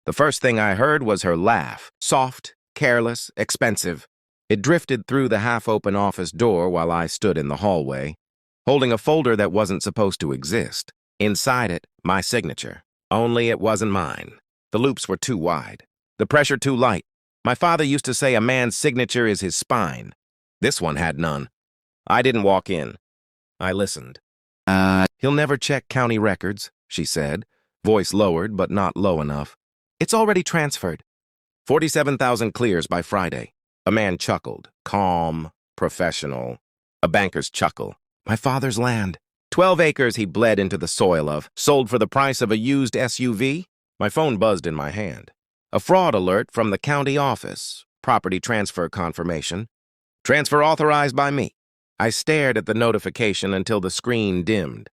The first thing I heard was her laugh, soft, careless, expensive. It drifted through the half-open office door while I stood in the hallway, holding a folder that wasn't supposed to exist. Inside it, my signature. Only it wasn't mine. The loops were too wide. The pressure too light. My father used to say a man's signature is his spine. This one had none. I didn't walk in. I listened. He'll never check county records, she said, voice lowered but not low enough. It's already transferred. 47,000 clears by Friday. A man chuckled, calm, professional. A banker's chuckle. My father's land. 12 acres he bled into the soil of, sold for the price of a used SUV? My phone buzzed in my hand. A fraud alert from the county office. Property transfer confirmation. Transfer authorized by me. I stared at the notification until the screen dimmed.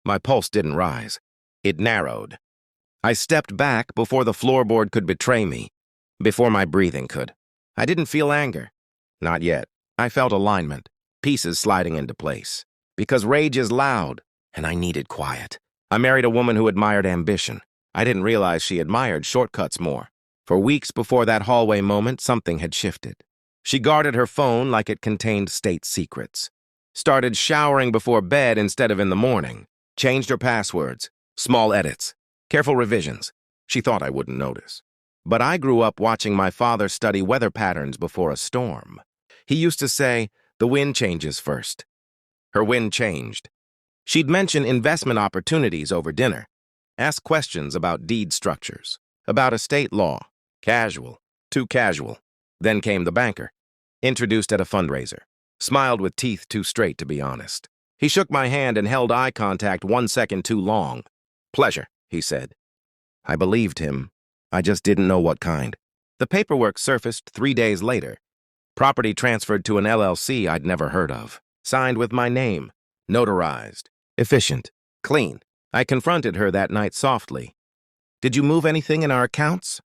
My pulse didn't rise. It narrowed. I stepped back before the floorboard could betray me, before my breathing could. I didn't feel anger. Not yet. I felt alignment, pieces sliding into place. Because rage is loud, and I needed quiet. I married a woman who admired ambition. I didn't realize she admired shortcuts more. For weeks before that hallway moment, something had shifted. She guarded her phone like it contained state secrets. Started showering before bed instead of in the morning. Changed her passwords. Small edits. Careful revisions. She thought I wouldn't notice. But I grew up watching my father study weather patterns before a storm. He used to say, the wind changes first. Her wind changed. She'd mention investment opportunities over dinner. Ask questions about deed structures. About estate law. Casual. Too casual. Then came the banker. Introduced at a fundraiser. Smiled with teeth too straight to be honest. He shook my hand and held eye contact 1 second too long. Pleasure, he said. I believed him. I just didn't know what kind. The paperwork surfaced 3 days later. Property transferred to an LLC I'd never heard of. Signed with my name. Notarized. Efficient. Clean. I confronted her that night softly. Did you move anything in our accounts?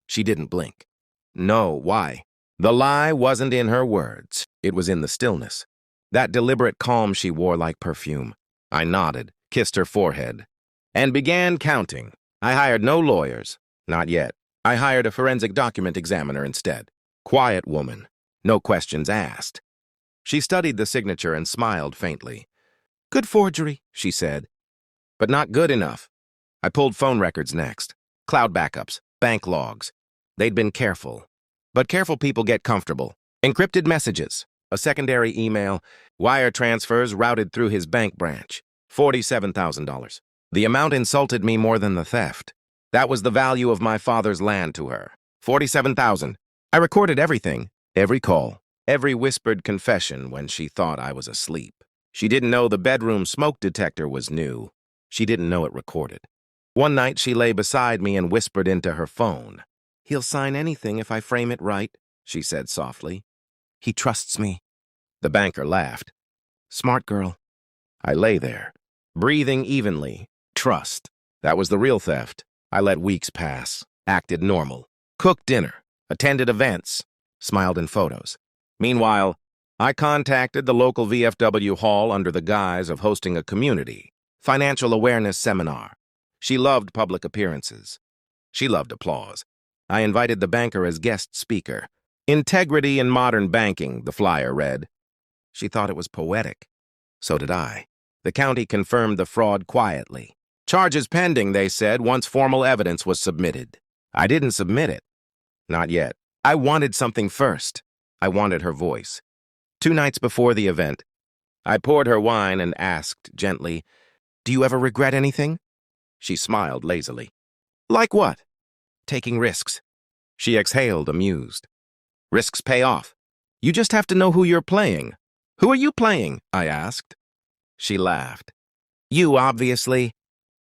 She didn't blink. No, why? The lie wasn't in her words. It was in the stillness. That deliberate calm she wore like perfume. I nodded, kissed her forehead, and began counting. I hired no lawyers. Not yet. I hired a forensic document examiner instead. Quiet woman. No questions asked. She studied the signature and smiled faintly. Good forgery, she said. But not good enough. I pulled phone records next. Cloud backups, bank logs. They'd been careful. But careful people get comfortable. Encrypted messages, a secondary email, wire transfers routed through his bank branch. $47,000. The amount insulted me more than the theft. That was the value of my father's land to her. $47,000. I recorded everything, every call, every whispered confession when she thought I was asleep. She didn't know the bedroom smoke detector was new. She didn't know it recorded. One night she lay beside me and whispered into her phone. He'll sign anything if I frame it right, she said softly. He trusts me. The banker laughed. Smart girl. I lay there, breathing evenly. Trust. That was the real theft. I let weeks pass, acted normal, cooked dinner, attended events, smiled in photos. Meanwhile, I contacted the local VFW hall under the guise of hosting a community financial awareness seminar. She loved public appearances. She loved applause. I invited the banker as guest speaker. Integrity in modern banking, the flyer read. She thought it was poetic. So did I. The county confirmed the fraud quietly. Charges pending, they said, once formal evidence was submitted. I didn't submit it. Not yet. I wanted something first. I wanted her voice. 2 nights before the event, I poured her wine and asked gently, Do you ever regret anything? She smiled lazily. Like what? Taking risks. She exhaled, amused. Risks pay off. You just have to know who you're playing. Who are you playing? I asked. She laughed. You, obviously.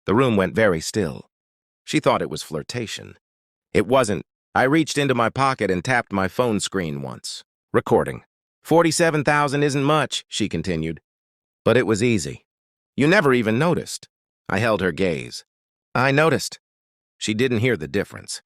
The room went very still. She thought it was flirtation. It wasn't. I reached into my pocket and tapped my phone screen once. Recording. 47,000 isn't much, she continued. But it was easy. You never even noticed. I held her gaze. I noticed. She didn't hear the difference.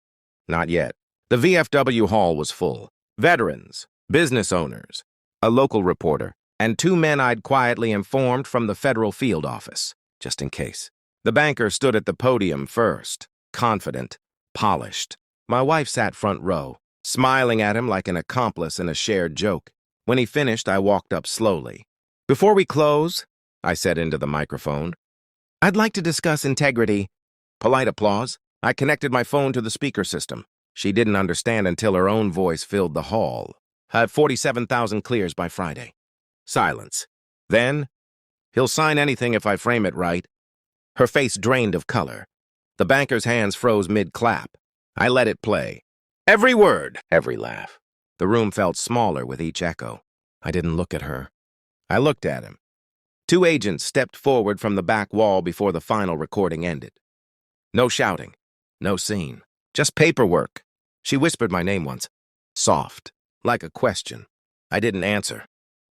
Not yet. The VFW hall was full. Veterans, business owners, a local reporter, and 2 men I'd quietly informed from the federal field office, just in case. The banker stood at the podium first, confident, polished. My wife sat front row, smiling at him like an accomplice in a shared joke. When he finished, I walked up slowly. "Before we close," I said into the microphone, "I'd like to discuss integrity." Polite applause. I connected my phone to the speaker system. She didn't understand until her own voice filled the hall. "I have 47,000 clears by Friday." Silence. Then, "He'll sign anything if I frame it right." Her face drained of color. The banker's hands froze mid-clap. I let it play. Every word, every laugh. The room felt smaller with each echo. I didn't look at her. I looked at him. Two agents stepped forward from the back wall before the final recording ended. No shouting, no scene, just paperwork. She whispered my name once, soft, like a question. I didn't answer.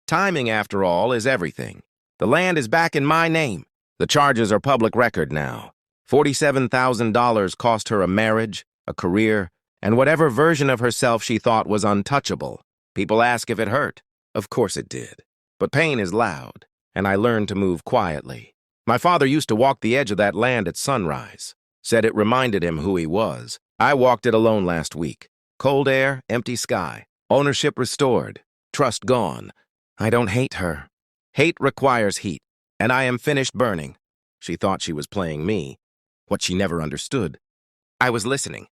Timing, after all, is everything. The land is back in my name. The charges are public record now. $47,000 cost her a marriage, a career, and whatever version of herself she thought was untouchable. People ask if it hurt. Of course it did. But pain is loud, and I learned to move quietly. My father used to walk the edge of that land at sunrise. Said it reminded him who he was. I walked it alone last week. Cold air, empty sky. Ownership restored. Trust gone. I don't hate her. Hate requires heat, and I am finished burning. She thought she was playing me. What she never understood. I was listening.